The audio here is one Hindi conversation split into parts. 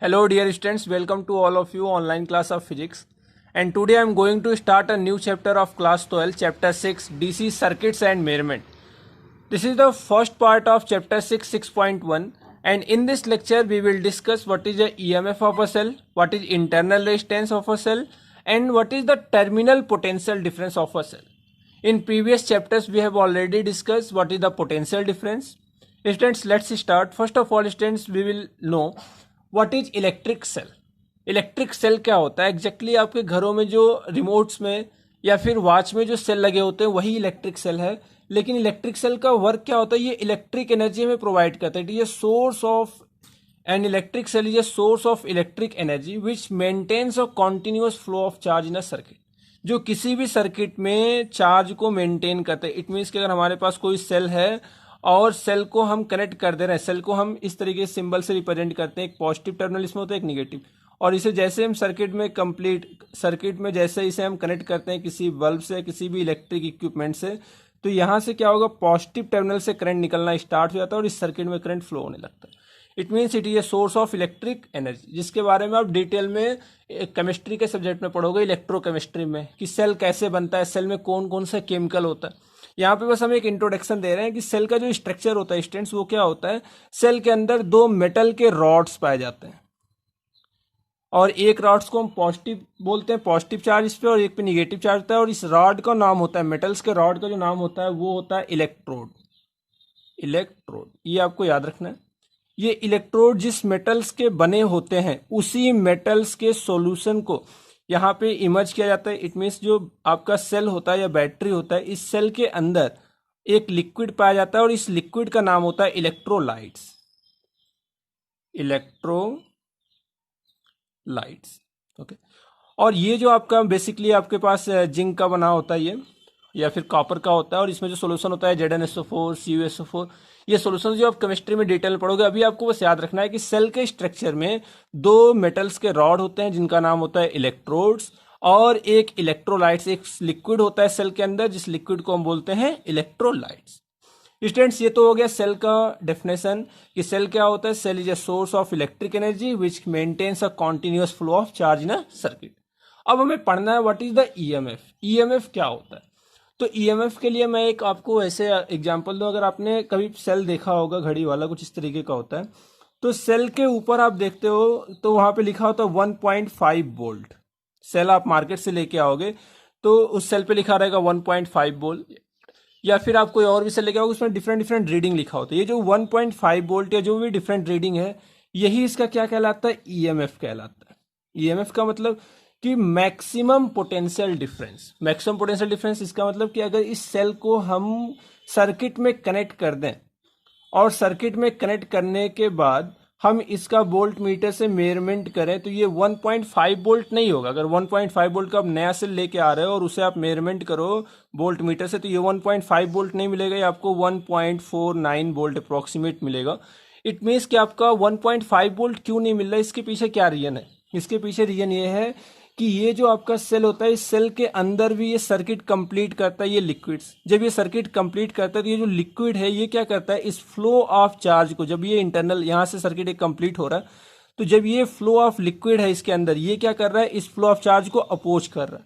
Hello dear students, welcome to all of you online class of physics. And today I am going to start a new chapter of class 12, chapter 6, DC circuits and measurement. This is the first part of chapter 6, 6.1, and in this lecture we will discuss what is the EMF of a cell, what is internal resistance of a cell, and what is the terminal potential difference of a cell. In previous chapters we have already discussed what is the potential difference. Students, let's start. First of all, students, we will know what is electric cell. Electric cell क्या होता है एग्जैक्टली आपके घरों में जो रिमोट्स में या फिर वॉच में जो सेल लगे होते हैं वही इलेक्ट्रिक सेल है. लेकिन इलेक्ट्रिक सेल का वर्क क्या होता है, ये इलेक्ट्रिक एनर्जी हमें प्रोवाइड करता है. ये source of an electric cell is a source of electric energy which maintains a continuous flow of charge in a circuit. जो किसी भी सर्किट में चार्ज को मेंटेन करते हैं. इट मीन्स कि अगर हमारे पास कोई सेल है और सेल को हम कनेक्ट कर दे रहे हैं, सेल को हम इस तरीके से सिंबल से रिप्रेजेंट करते हैं. एक पॉजिटिव टर्मिनल इसमें होता है, एक निगेटिव. और इसे जैसे हम सर्किट में जैसे इसे हम कनेक्ट करते हैं किसी बल्ब से, किसी भी इलेक्ट्रिक इक्विपमेंट से, तो यहाँ से क्या होगा, पॉजिटिव टर्मिनल से करंट निकलना स्टार्ट हो जाता है और इस सर्किट में करंट फ्लो होने लगता है. It means it is a source of electric energy, जिसके बारे में आप डिटेल में केमिस्ट्री के सब्जेक्ट में पढ़ोगे, इलेक्ट्रोकेमिस्ट्री में, कि सेल कैसे बनता है, सेल में कौन कौन सा केमिकल होता है. यहाँ पे बस हम एक इंट्रोडक्शन दे रहे हैं कि सेल का जो स्ट्रक्चर होता है स्टूडेंट्स, वो क्या होता है. सेल के अंदर दो मेटल के रॉड्स पाए जाते हैं और एक रॉड्स को हम पॉजिटिव बोलते हैं, पॉजिटिव चार्ज इस पे, और एक पे निगेटिव चार्ज होता है. और इस रॉड का नाम होता है, मेटल्स के रॉड का जो नाम होता है वो होता है इलेक्ट्रोड. इलेक्ट्रोड ये आपको याद रखना है. ये इलेक्ट्रोड जिस मेटल्स के बने होते हैं उसी मेटल्स के सॉल्यूशन को यहाँ पे इमर्ज किया जाता है. इट मीन्स जो आपका सेल होता है या बैटरी होता है, इस सेल के अंदर एक लिक्विड पाया जाता है और इस लिक्विड का नाम होता है इलेक्ट्रोलाइट्स. Electrolytes, okay. और ये जो आपका बेसिकली आपके पास जिंक का बना होता है ये, या फिर कॉपर का होता है, और इसमें जो सोल्यूशन होता है ZnSO4, CuSO4, ये सोल्यूशन जो आप केमिस्ट्री में डिटेल में पढ़ोगे. अभी आपको बस याद रखना है कि सेल के स्ट्रक्चर में दो मेटल्स के रॉड होते हैं जिनका नाम होता है इलेक्ट्रोड्स, और एक इलेक्ट्रोलाइट्स, एक लिक्विड होता है सेल के अंदर जिस लिक्विड को हम बोलते हैं इलेक्ट्रोलाइट्स. स्टूडेंट्स, ये तो हो गया सेल का डेफिनेशन कि सेल क्या होता है. Cell is a source of electric energy which maintains a continuous flow of charge in a circuit. अब हमें पढ़ना है what is the EMF. EMF क्या होता है. तो ईएमएफ के लिए मैं एक आपको ऐसे एग्जांपल दूं. अगर आपने कभी सेल देखा होगा, घड़ी वाला कुछ इस तरीके का होता है, तो सेल के ऊपर आप देखते हो तो वहां पे लिखा होता है 1.5 वोल्ट. सेल आप मार्केट से लेके आओगे तो उस सेल पे लिखा रहेगा 1.5 वोल्ट, या फिर आप कोई और भी सेल लेके आओगे उसमें डिफरेंट डिफरेंट रीडिंग लिखा होता है. ये जो 1.5 वोल्ट या जो भी डिफरेंट रीडिंग है, यही इसका क्या कहलाता है, ईएमएफ कहलाता है. ईएमएफ का मतलब कि maximum potential difference. Maximum potential difference इसका मतलब कि अगर इस सेल को हम सर्किट में कनेक्ट कर दें और सर्किट में कनेक्ट करने के बाद हम इसका वोल्ट मीटर से मेजरमेंट करें तो ये 1.5 वोल्ट नहीं होगा. अगर 1.5 वोल्ट का आप नया सेल लेके आ रहे हो और उसे आप मेजरमेंट करो वोल्ट मीटर से, तो ये 1.5 वोल्ट नहीं मिलेगा, ये आपको 1.49 वोल्ट अप्रोक्सीमेट मिलेगा. इट मीन्स कि आपका 1.5 वोल्ट क्यों नहीं मिल रहा है, इसके पीछे क्या रीजन है. इसके पीछे रीजन ये है कि ये जो आपका सेल होता है, इस सेल के अंदर भी ये सर्किट कंप्लीट करता है ये लिक्विड्स. जब ये सर्किट कंप्लीट करता है तो ये जो लिक्विड है ये क्या करता है, इस फ्लो ऑफ चार्ज को, जब ये इंटरनल यहाँ से सर्किट एक कंप्लीट हो रहा है, तो जब ये फ्लो ऑफ लिक्विड है इसके अंदर, ये क्या कर रहा है, इस फ्लो ऑफ चार्ज को अपोज कर रहा है.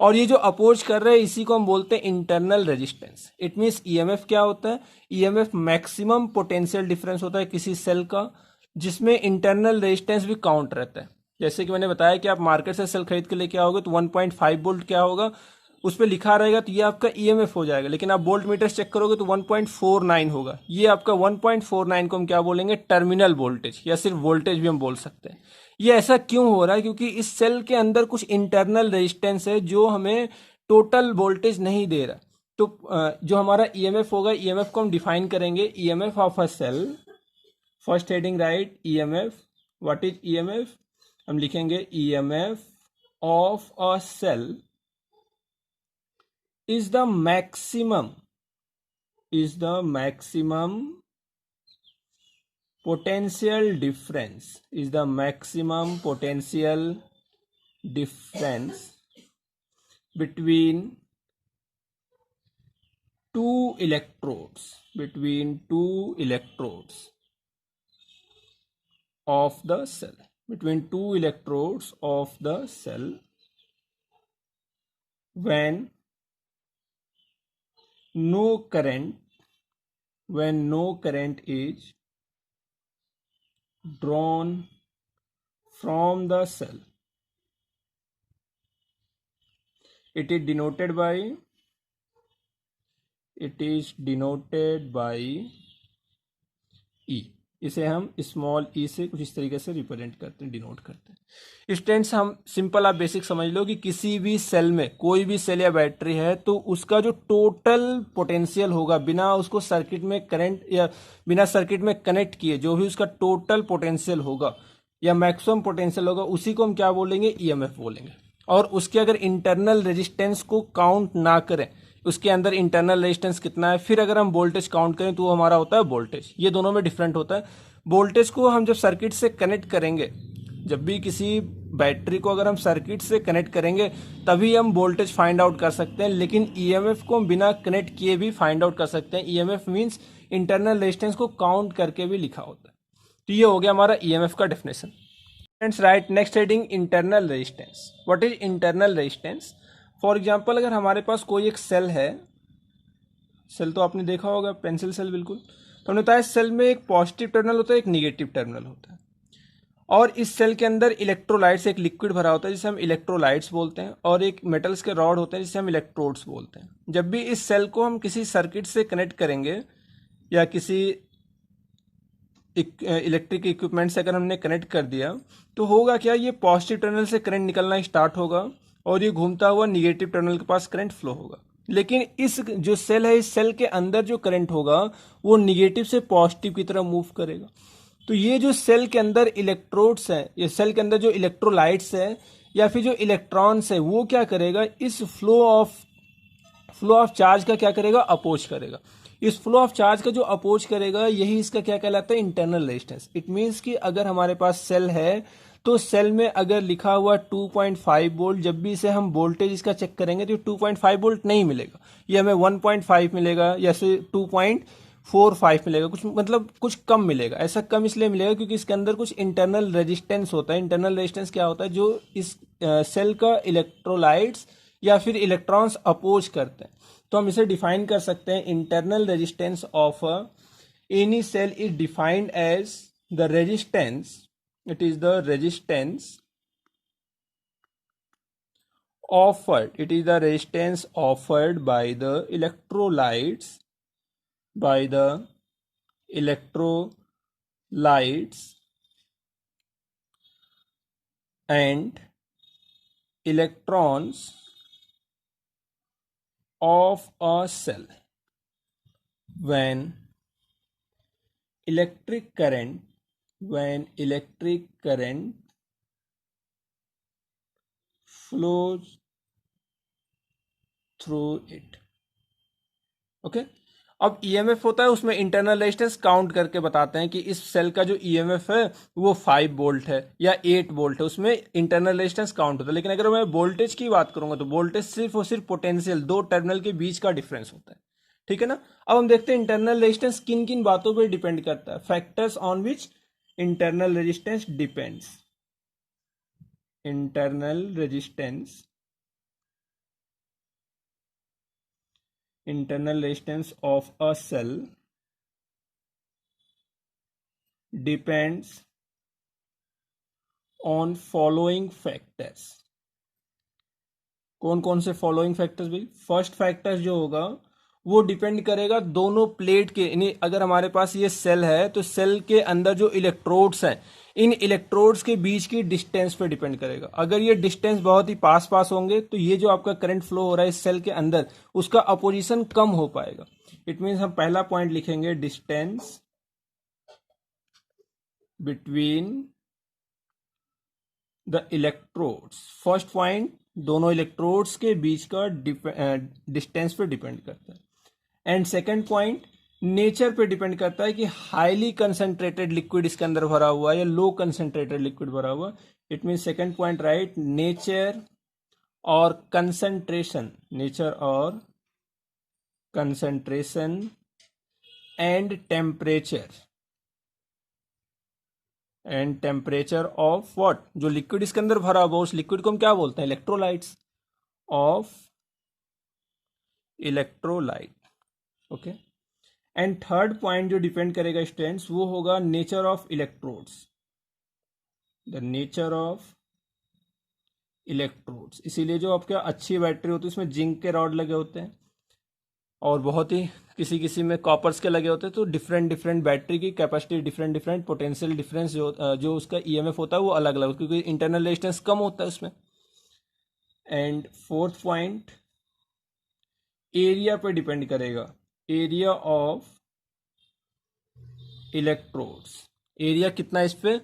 और ये जो अपोज कर रहे हैं इसी को हम बोलते हैं internal resistance. It means EMF क्या होता है, ईएमएफ मैक्सिमम पोटेंशियल डिफरेंस होता है किसी सेल का जिसमें इंटरनल रेजिस्टेंस भी काउंट रहता है. जैसे कि मैंने बताया कि आप मार्केट से सेल खरीद के लेके आओगे तो 1.5 वोल्ट क्या होगा, उस पर लिखा रहेगा तो ये आपका ईएमएफ हो जाएगा. लेकिन आप वोल्ट मीटर चेक करोगे तो 1.49 होगा. ये आपका 1.49 को हम क्या बोलेंगे, टर्मिनल वोल्टेज, या सिर्फ वोल्टेज भी हम बोल सकते हैं. ये ऐसा क्यों हो रहा है, क्योंकि इस सेल के अंदर कुछ इंटरनल रेजिस्टेंस है जो हमें टोटल वोल्टेज नहीं दे रहा. तो जो हमारा ईएमएफ होगा, ईएमएफ को हम डिफाइन करेंगे, EMF of a cell. First heading write, EMF. What is EMF, हम लिखेंगे EMF of a cell is the maximum potential difference between two electrodes of the cell. between two electrodes of the cell when no current is drawn from the cell. It is denoted by E. इसे हम स्मॉल ई से कुछ इस तरीके से रिप्रेजेंट करते हैं, डिनोट करते हैं। स्टूडेंट्स, हम सिंपल आप बेसिक समझ लो कि किसी भी सेल में, कोई भी सेल या बैटरी है, तो उसका जो टोटल पोटेंशियल होगा बिना उसको सर्किट में करंट या बिना सर्किट में कनेक्ट किए, जो भी उसका टोटल पोटेंशियल होगा या मैक्सिमम पोटेंशियल होगा, उसी को हम क्या बोलेंगे? ईएमएफ बोलेंगे। और उसके अगर इंटरनल रेजिस्टेंस को काउंट ना करें, उसके अंदर इंटरनल रेजिस्टेंस कितना है, फिर अगर हम वोल्टेज काउंट करें तो वो हमारा होता है वोल्टेज। ये दोनों में डिफरेंट होता है। वोल्टेज को हम जब सर्किट से कनेक्ट करेंगे, जब भी किसी बैटरी को अगर हम सर्किट से कनेक्ट करेंगे तभी हम वोल्टेज फाइंड आउट कर सकते हैं, लेकिन ईएमएफ को हम बिना कनेक्ट किए भी फाइंड आउट कर सकते हैं। ईएमएफ मींस इंटरनल रेजिस्टेंस को काउंट करके भी लिखा होता है। तो ये हो गया हमारा ईएमएफ का definition. Friends, right, next heading internal resistance. What is internal resistance? For example, अगर हमारे पास कोई एक सेल है, सेल तो आपने देखा होगा, पेंसिल सेल बिल्कुल, तो हमने बताया सेल में एक पॉजिटिव टर्मिनल होता है, एक निगेटिव टर्मिनल होता है, और इस सेल के अंदर इलेक्ट्रोलाइट्स, एक लिक्विड भरा होता है जिसे हम इलेक्ट्रोलाइट्स बोलते हैं, और एक मेटल्स के रॉड होते हैं जिसे हम इलेक्ट्रोड्स बोलते हैं। जब भी इस सेल को हम किसी सर्किट से कनेक्ट करेंगे या किसी इलेक्ट्रिक इक्विपमेंट से अगर हमने कनेक्ट कर दिया, तो होगा क्या? ये पॉजिटिव टर्मिनल से करंट निकलना स्टार्ट होगा और ये घूमता हुआ निगेटिव टर्मिनल के पास करंट फ्लो होगा। लेकिन इस जो सेल है, इस सेल के अंदर जो करंट होगा वो निगेटिव से पॉजिटिव की तरफ मूव करेगा। तो ये जो सेल के अंदर इलेक्ट्रोड्स हैं, ये सेल के अंदर जो इलेक्ट्रोलाइट्स है या फिर जो इलेक्ट्रॉन्स है, वो क्या करेगा? इस फ्लो ऑफ चार्ज का क्या करेगा? अपोज करेगा। इस फ्लो ऑफ चार्ज का जो अपोज करेगा, यही इसका क्या कहलाता है? Internal resistance. इट मींस कि अगर हमारे पास सेल है, तो सेल में अगर लिखा हुआ 2.5 वोल्ट, जब भी इसे हम वोल्टेज इसका चेक करेंगे तो 2.5 वोल्ट नहीं मिलेगा, ये हमें 1.5 मिलेगा या फिर 2.45 मिलेगा, कुछ मतलब कुछ कम मिलेगा। ऐसा कम इसलिए मिलेगा क्योंकि इसके अंदर कुछ इंटरनल रेजिस्टेंस होता है। इंटरनल रेजिस्टेंस क्या होता है? जो इस सेल का इलेक्ट्रोलाइट्स या फिर इलेक्ट्रॉन्स अपोज करते हैं। तो हम इसे डिफाइन कर सकते हैं, internal resistance of any cell is defined as the resistance, it is the resistance offered, it is the resistance offered by the electrolytes, by the electrolytes and electrons of a cell when electric current flows through it. Okay अब ईएमएफ होता है, उसमें इंटरनल रेजिस्टेंस काउंट करके बताते हैं कि इस सेल का जो ईएमएफ है वो 5 वोल्ट है या 8 वोल्ट है, उसमें इंटरनल रेजिस्टेंस काउंट होता है। लेकिन अगर मैं वोल्टेज की बात करूंगा तो वोल्टेज सिर्फ और सिर्फ पोटेंशियल, दो टर्मिनल के बीच का डिफरेंस होता है। ठीक है ना? अब हम देखते हैं इंटरनल रेजिस्टेंस किन किन बातों पर डिपेंड करता है। Factors on which internal resistance depends. Internal resistance of a cell depends on following factors. कौन कौन से फॉलोइंग फैक्टर्स भाई? फर्स्ट फैक्टर जो होगा वो डिपेंड करेगा दोनों प्लेट के, यानी अगर हमारे पास ये सेल है तो सेल के अंदर जो इलेक्ट्रोड्स हैं, इन इलेक्ट्रोड्स के बीच की डिस्टेंस पे डिपेंड करेगा। अगर ये डिस्टेंस बहुत ही पास पास होंगे तो ये जो आपका करंट फ्लो हो रहा है इस सेल के अंदर, उसका अपोजिशन कम हो पाएगा। इट मीन्स हम पहला पॉइंट लिखेंगे distance between the electrodes. First point, दोनों इलेक्ट्रोड्स के बीच का डिस्टेंस पे डिपेंड करता है। एंड सेकेंड पॉइंट, नेचर पे डिपेंड करता है कि हाईली कंसंट्रेटेड लिक्विड इसके अंदर भरा हुआ है या लो कंसंट्रेटेड लिक्विड भरा हुआ। It mean second point right, nature और कंसंट्रेशन, नेचर और concentration and temperature and temperature of what, जो लिक्विड इसके अंदर भरा हुआ उस लिक्विड को हम क्या बोलते हैं, electrolytes, of electrolyte. Okay, and third point जो डिपेंड करेगा स्टूडेंट्स वो होगा nature of electrodes, the nature of electrodes. इसीलिए जो आपके अच्छी बैटरी होती है उसमें जिंक के रॉड लगे होते हैं और बहुत ही किसी किसी में कॉपर्स के लगे होते हैं, तो डिफरेंट डिफरेंट बैटरी की capacity, different different potential difference जो उसका ईएमएफ होता है वो अलग अलग, क्योंकि इंटरनल रेजिस्टेंस कम होता है उसमें। एंड फोर्थ पॉइंट एरिया पे डिपेंड करेगा, एरिया ऑफ इलेक्ट्रोड्स, एरिया कितना इस पे,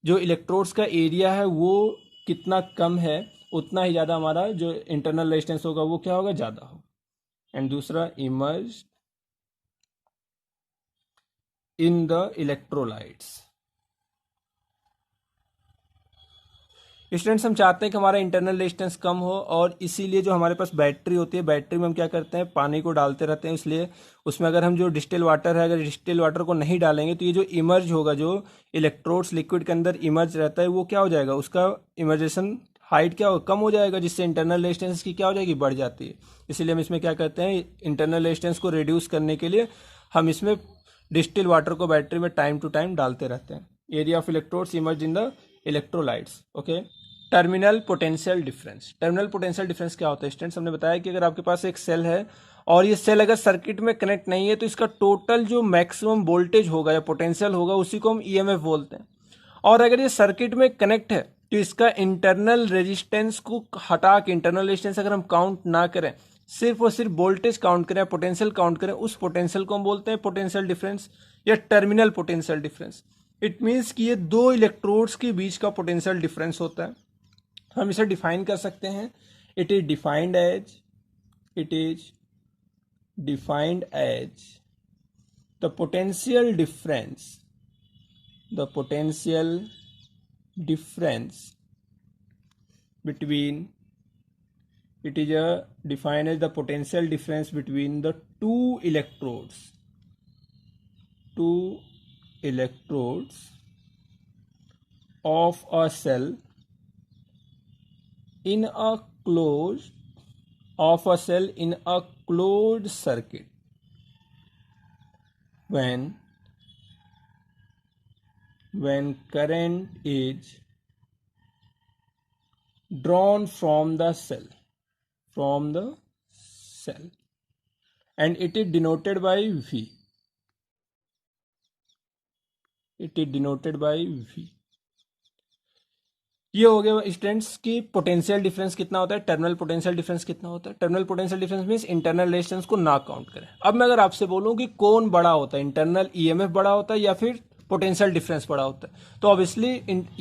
जो इलेक्ट्रोड्स का एरिया है वो कितना कम है उतना ही ज़्यादा हमारा जो इंटरनल रेजिस्टेंस होगा वो क्या होगा, ज़्यादा होगा। एंड दूसरा emerge in the electrolytes. Students हम चाहते हैं कि हमारा इंटरनल रेजिस्टेंस कम हो और इसीलिए जो हमारे पास बैटरी होती है, बैटरी में हम क्या करते हैं, पानी को डालते रहते हैं। इसलिए उसमें अगर हम जो डिस्टिल वाटर है, अगर डिस्टिल वाटर को नहीं डालेंगे तो ये जो इमर्ज होगा, जो इलेक्ट्रोड्स लिक्विड के अंदर इमर्ज रहता है वो क्या हो जाएगा, उसका इमर्जेशन हाइट क्या हो, कम हो जाएगा, जिससे इंटरनल रेजिस्टेंस की क्या हो जाएगी, बढ़ जाती है। इसीलिए हम इसमें क्या करते हैं, इंटरनल रेजिस्टेंस को रिड्यूस करने के लिए हम इसमें डिस्टिल वाटर को बैटरी में टाइम टू टाइम डालते रहते हैं। Area of electrodes emerge in the electrolytes. Okay, terminal potential difference. Terminal potential difference क्या होता है स्टूडेंट्स, हमने बताया कि अगर आपके पास एक सेल है और ये सेल अगर सर्किट में कनेक्ट नहीं है तो इसका टोटल जो मैक्सिमम वोल्टेज होगा या पोटेंशियल होगा उसी को हम ईएमएफ बोलते हैं। और अगर ये सर्किट में कनेक्ट है तो इसका इंटरनल रेजिस्टेंस को हटा के, इंटरनल रेजिस्टेंस अगर हम काउंट ना करें, सिर्फ और सिर्फ वोल्टेज काउंट करें, पोटेंशियल काउंट करें, उस पोटेंशियल को हम बोलते हैं पोटेंशियल डिफरेंस या terminal potential difference. It means कि ये दो इलेक्ट्रोड्स के बीच का पोटेंशियल डिफरेंस होता है। हम इसे डिफाइन कर सकते हैं, it is defined as, it is defined as the potential difference, the potential difference between, it is defined as the potential difference between the two electrodes of a cell in a closed circuit when current is drawn from the cell and it is denoted by V, ये हो गया स्टूडेंट्स की पोटेंशियल डिफरेंस कितना होता है, टर्मिनल पोटेंशियल डिफरेंस कितना होता है। Terminal potential difference means internal resistance को ना काउंट करें। अब मैं अगर आपसे बोलूं कि कौन बड़ा होता है, इंटरनल ईएमएफ बड़ा होता है या फिर पोटेंशियल डिफरेंस बड़ा होता है, तो ऑब्वियसली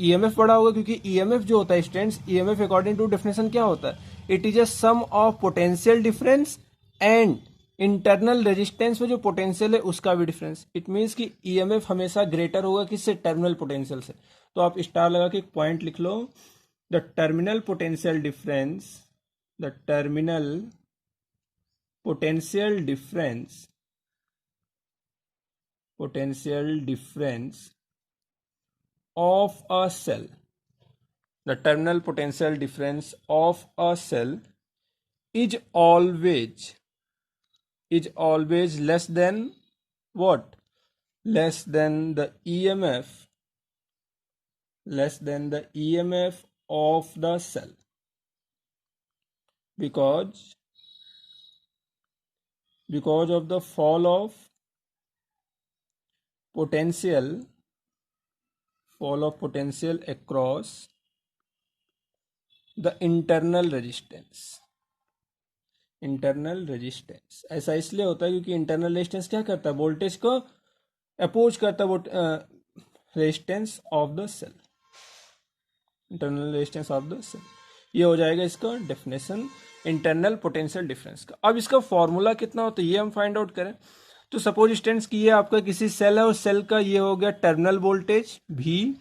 ईएमएफ बड़ा होगा, क्योंकि ईएमएफ जो होता है students, EMF according to definition क्या होता है, it is a sum of potential difference and internal resistance में जो पोटेंशियल है उसका भी डिफरेंस। इट मीन्स कि ईएमएफ हमेशा ग्रेटर होगा किससे, टर्मिनल पोटेंशियल से। तो आप स्टार लगा के एक पॉइंट लिख लो, the terminal potential difference, the terminal potential difference of a cell, the terminal potential difference of a cell is always less than what, less than the EMF of the cell, because of the fall of potential across the internal resistance। ऐसा इसलिए होता है क्योंकि इंटरनल रेजिस्टेंस क्या करता है, वोल्टेज को अपोज करता है, वो resistance of the cell, internal resistance of the cell. ये हो जाएगा इसका डेफिनेशन इंटरनल पोटेंशियल डिफरेंस का। अब इसका फॉर्मूला कितना होता है ये हम फाइंड आउट करें। तो सपोज स्टूडेंट्स कि ये आपका किसी सेल है और सेल का ये हो गया टर्मिनल वोल्टेज V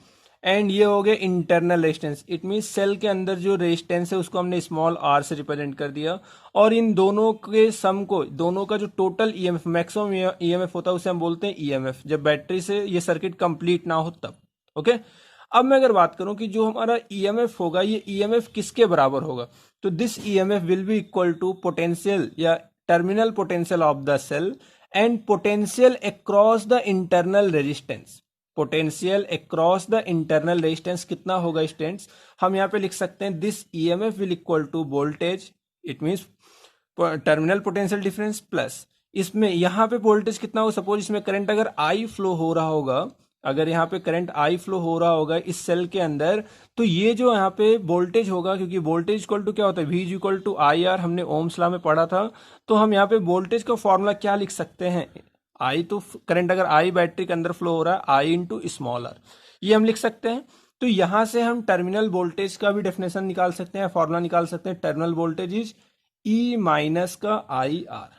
एंड ये हो गया internal resistance. It means cell के अंदर जो रेजिस्टेंस है उसको हमने स्मॉल r से रिप्रेजेंट कर दिया, और इन दोनों के सम को, दोनों का जो टोटल ईएमएफ, मैक्सिमम ईएमएफ होता है उसे हम बोलते हैं ईएमएफ, जब बैटरी से ये सर्किट कंप्लीट ना हो तब। ओके। अब मैं अगर बात करूं कि जो हमारा ईएमएफ होगा ये ईएमएफ किसके बराबर होगा, तो this EMF will be equal to potential या terminal potential of the cell and potential across the internal resistance. Potential across the internal resistance कितना होगा स्टूडेंट्स, हम यहाँ पे लिख सकते हैं this EMF will equal to voltage, it means terminal potential difference plus इसमें यहाँ पे वोल्टेज कितना होगा, सपोज इसमें करंट अगर आई फ्लो हो रहा होगा, अगर यहाँ पे करंट आई फ्लो हो रहा होगा इस सेल के अंदर, तो ये जो यहाँ पे वोल्टेज होगा, क्योंकि वोल्टेज इक्वल टू क्या होता है, V is equal to I R, हमने ओम्स लॉ में पढ़ा था, तो हम यहाँ पे वोल्टेज का फॉर्मूला क्या लिख सकते हैं, आई तो करंट अगर आई बैटरी के अंदर फ्लो हो रहा है आई इंटू स्मॉल आर, ये हम लिख सकते हैं। तो यहां से हम टर्मिनल वोल्टेज का भी डेफिनेशन निकाल सकते हैं, फॉर्मूला निकाल सकते हैं, terminal voltage is E minus का I R,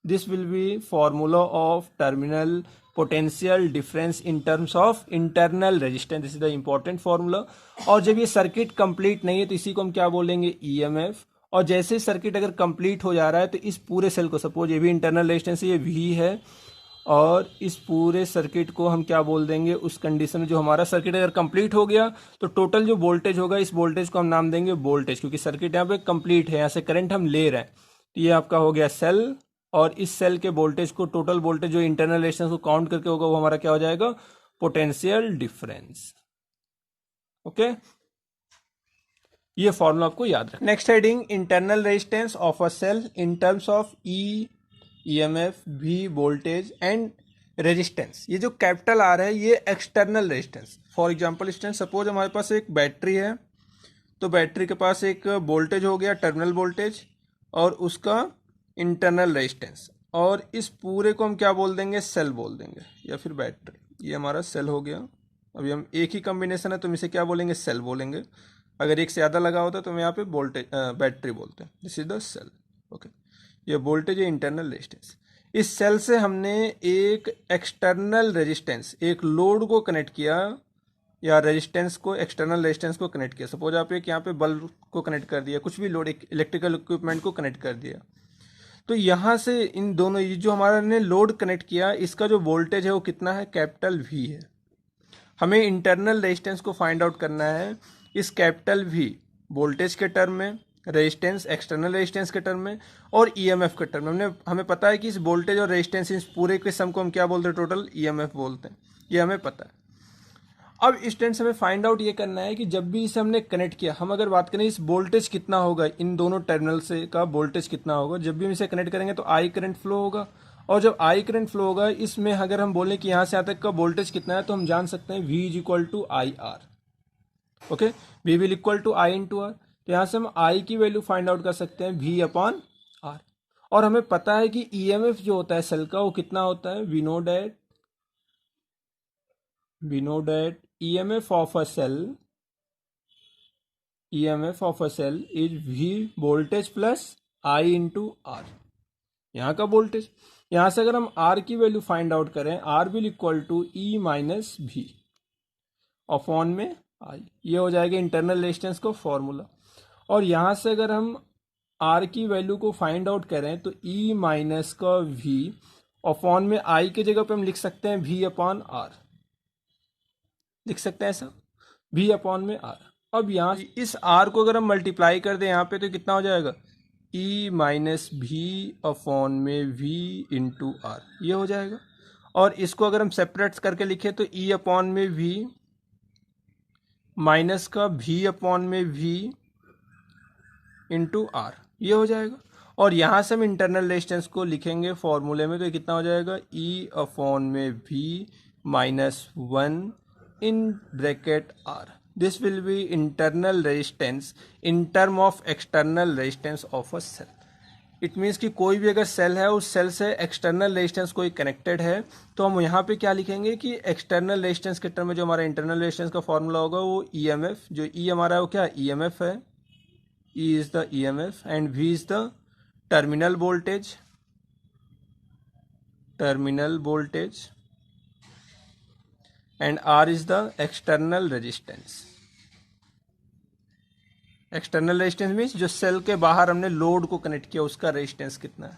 this will be formula of terminal potential difference in terms of internal resistance, this is the important formula. और जब ये सर्किट कंप्लीट नहीं है तो इसी को हम क्या बोलेंगे, ईएमएफ। और जैसे सर्किट अगर कंप्लीट हो जा रहा है तो इस पूरे सेल को, सपोज ये भी इंटरनल रेजिस्टेंस ये वी है, और इस पूरे सर्किट को हम क्या बोल देंगे, उस कंडीशन में जो हमारा सर्किट अगर कंप्लीट हो गया तो टोटल जो वोल्टेज होगा इस वोल्टेज को हम नाम देंगे वोल्टेज, क्योंकि सर्किट यहाँ पे कंप्लीट है, यहाँ से करंट हम ले रहे हैं। तो ये आपका हो गया सेल, और इस सेल के वोल्टेज को, टोटल वोल्टेज जो इंटरनल रेजिस्टेंस को काउंट करके होगा वो हमारा क्या हो जाएगा, पोटेंशियल डिफरेंस। ओके, ये फॉर्मूला आपको याद रखना। Next heading, internal resistance of a cell in terms of E, EMF, V, voltage and resistance. ये जो कैपिटल आर है ये external resistance. For example student, suppose हमारे पास एक बैटरी है, तो बैटरी के पास एक वोल्टेज हो गया टर्मिनल वोल्टेज और उसका इंटरनल रेजिस्टेंस, और इस पूरे को हम क्या बोल देंगे, सेल बोल देंगे या फिर बैटरी। ये हमारा सेल हो गया। अभी हम एक ही कॉम्बिनेशन है तो हम इसे क्या बोलेंगे, सेल बोलेंगे। अगर एक से ज़्यादा लगा होता तो हम यहाँ पे वोल्टेज बैटरी बोलते हैं, this is the cell. Okay, ये वोल्टेज है इंटरनल रेजिस्टेंस। इस सेल से हमने एक एक्सटर्नल रेजिस्टेंस, एक लोड को कनेक्ट किया या रेजिस्टेंस को, एक्सटर्नल रेजिस्टेंस को कनेक्ट किया। सपोज आप एक यहाँ पे बल्ब को कनेक्ट कर दिया, कुछ भी लोड, इलेक्ट्रिकल इक्विपमेंट को कनेक्ट कर दिया, तो यहाँ से इन दोनों, ये जो हमारा ने लोड कनेक्ट किया इसका जो वोल्टेज है वो कितना है, कैपिटल वी है। हमें इंटरनल रेजिस्टेंस को फाइंड आउट करना है इस कैपिटल वी वोल्टेज के टर्म में, रेजिस्टेंस एक्सटर्नल रेजिस्टेंस के टर्म में, और ईएमएफ के टर्म में। हमें पता है कि इस वोल्टेज और रेजिस्टेंस इस पूरे के सम को हम क्या बोलते हैं, टोटल ईएमएफ बोलते हैं, ये हमें पता है। अब स्टूडेंट्स हमें फाइंड आउट ये करना है कि जब भी इसे हमने कनेक्ट किया, हम अगर बात करें इस वोल्टेज कितना होगा, इन दोनों टर्मिनल से का वोल्टेज कितना होगा, जब भी हम इसे कनेक्ट करेंगे तो आई करंट फ्लो होगा, और जब आई करंट फ्लो होगा इसमें अगर हम बोलें कि यहाँ से यहाँ तक का वोल्टेज कितना है तो हम जान सकते हैं V is equal to I R. Okay, V will equal to I into R, तो यहाँ से हम आई की वैल्यू फाइंड आउट कर सकते हैं V अपॉन आर। और हमें पता है कि ईएमएफ जो होता है सेल का वो कितना होता है, we know that EMF of a cell, EMF of a cell is V voltage plus I into R। यहाँ का वोल्टेज, यहाँ से अगर हम R की वैल्यू फाइंड आउट करें, R will equal to E minus V upon में I, ये हो जाएगा इंटरनल रेजिस्टेंस का फॉर्मूला। और यहाँ से अगर हम R की वैल्यू को फाइंड आउट करें तो E माइनस का V अपॉन में I के जगह पे हम लिख सकते हैं V अपॉन R, लिख सकते हैं ऐसा, V अपॉन में R। अब यहाँ इस R को अगर हम मल्टीप्लाई कर दें यहाँ पे तो कितना हो जाएगा, E माइनस V अपॉन में V इंटू R, ये हो जाएगा। और इसको अगर हम सेपरेट करके लिखें तो E अपॉन में V माइनस का V अपॉन में V इंटू R, ये हो जाएगा। और यहाँ से हम इंटरनल रेजिस्टेंस को लिखेंगे फॉर्मूले में तो कितना हो जाएगा, E अपॉन में V minus 1 in bracket R, this will be internal resistance in term of external resistance of a cell। It means कि कोई भी अगर सेल है उस सेल से एक्सटर्नल रेजिस्टेंस कोई कनेक्टेड है तो हम यहाँ पे क्या लिखेंगे कि एक्सटर्नल रेजिस्टेंस के टर्म में जो हमारा इंटरनल रेजिस्टेंस का फॉर्मूला होगा वो ईएमएफ, जो ई हमारा है वो क्या ईएमएफ है, E is the EMF and V is the terminal voltage and R is the external resistance। External resistance means जो सेल के बाहर हमने लोड को कनेक्ट किया उसका रेजिस्टेंस कितना है।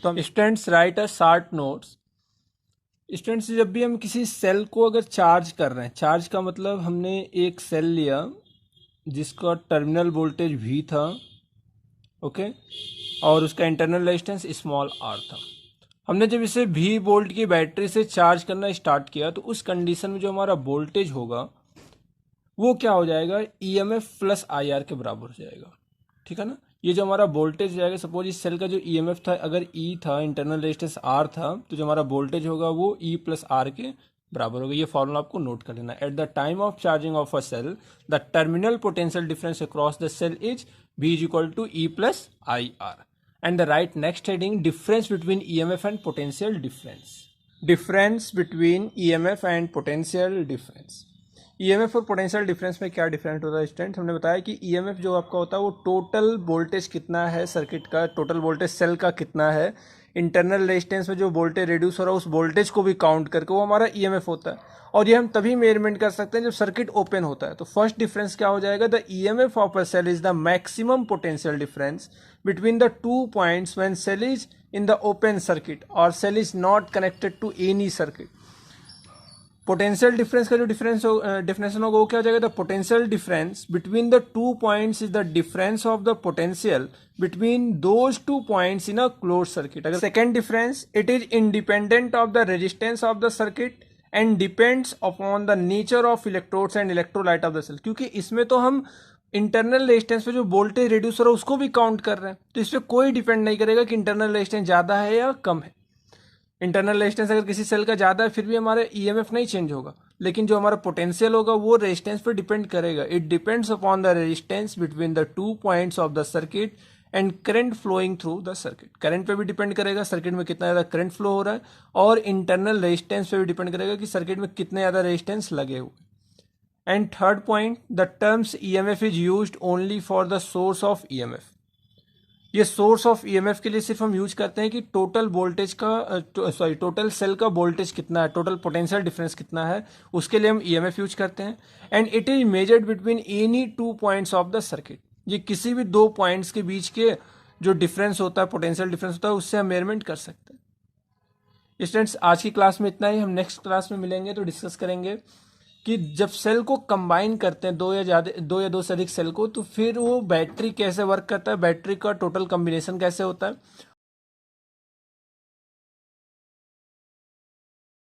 तो हम students right a short notes students जब भी हम किसी सेल को अगर चार्ज कर रहे हैं, चार्ज का मतलब हमने एक सेल लिया जिसका टर्मिनल वोल्टेज V था, ओके, और उसका इंटरनल रेजिस्टेंस स्मॉल r था। हमने जब इसे V वोल्ट की बैटरी से चार्ज करना स्टार्ट किया तो उस कंडीशन में जो हमारा वोल्टेज होगा वो क्या हो जाएगा, EMF प्लस IR के बराबर हो जाएगा, ठीक है ना। ये जो हमारा वोल्टेज जाएगा, सपोज इस सेल का जो EMF था, अगर E था, इंटरनल रेजिस्टेंस R था, तो जो हमारा वोल्टेज होगा वो E प्लस R के बराबर होगा। ये फॉर्मूला आपको नोट कर लेना। At the time of charging of a cell the terminal potential difference across the cell is V is equal to E plus IR। And the write next heading difference between EMF and potential difference. Difference between EMF and potential difference. EMF और पोटेंशियल डिफरेंस में क्या डिफरेंस होता है स्टूडेंट, हमने बताया कि EMF जो आपका होता है वो टोटल वोल्टेज कितना है सर्किट का, टोटल वोल्टेज सेल का कितना है, इंटरनल रेजिस्टेंस में जो वोल्टेज रिड्यूस हो रहा है उस वोल्टेज को भी काउंट करके वो हमारा EMF होता है। और ये हम तभी मेजरमेंट कर सकते हैं जब सर्किट ओपन होता है। तो फर्स्ट डिफरेंस क्या हो जाएगा, the EMF of a cell is the maximum potential difference between the 2 points when cell is in the open circuit और cell is not connected to any circuit. Potential difference का जो डिफरेंशिएशन होगा वो क्या हो जाएगा, the potential difference between the 2 points is the difference of the potential between those 2 points in a close circuit. अगर second difference, it is independent of the resistance of the circuit and depends upon the nature of electrodes and electrolyte of the cell. क्योंकि इसमें तो हम इंटरनल रेजिस्टेंस पे जो वोल्टेज रिड्यूस हो रहा है उसको भी काउंट कर रहे हैं, तो इस पर कोई डिपेंड नहीं करेगा कि इंटरनल रेजिस्टेंस ज्यादा है या कम है। इंटरनल रेजिस्टेंस अगर किसी सेल का ज़्यादा है फिर भी हमारा EMF नहीं चेंज होगा, लेकिन जो हमारा पोटेंशियल होगा वो रेजिस्टेंस पर डिपेंड करेगा। It depends upon the resistance between the 2 points of the circuit and current flowing through the circuit. Current पे भी डिपेंड करेगा सर्किट में कितना ज़्यादा करंट फ्लो हो रहा है, और इंटरनल रेजिस्टेंस पे भी डिपेंड करेगा कि सर्किट में कितने ज़्यादा रेजिस्टेंस लगे हुए। And third point, the terms EMF is used only for the source of EMF। ये सोर्स ऑफ EMF के लिए सिर्फ हम यूज करते हैं कि टोटल वोल्टेज का टोटल सेल का वोल्टेज कितना है, टोटल पोटेंशियल डिफरेंस कितना है, उसके लिए हम EMF यूज करते हैं। And it is measured between any 2 points of the circuit. ये किसी भी 2 पॉइंट्स के बीच के जो डिफरेंस होता है, पोटेंशियल डिफरेंस होता है, उससे हम मेजरमेंट कर सकते हैं। स्टूडेंट्स आज की क्लास में इतना ही। हम नेक्स्ट क्लास में मिलेंगे तो डिस्कस करेंगे कि जब सेल को कंबाइन करते हैं दो या दो से अधिक सेल को, तो फिर वो बैटरी कैसे वर्क करता है, बैटरी का टोटल कॉम्बिनेशन कैसे होता है,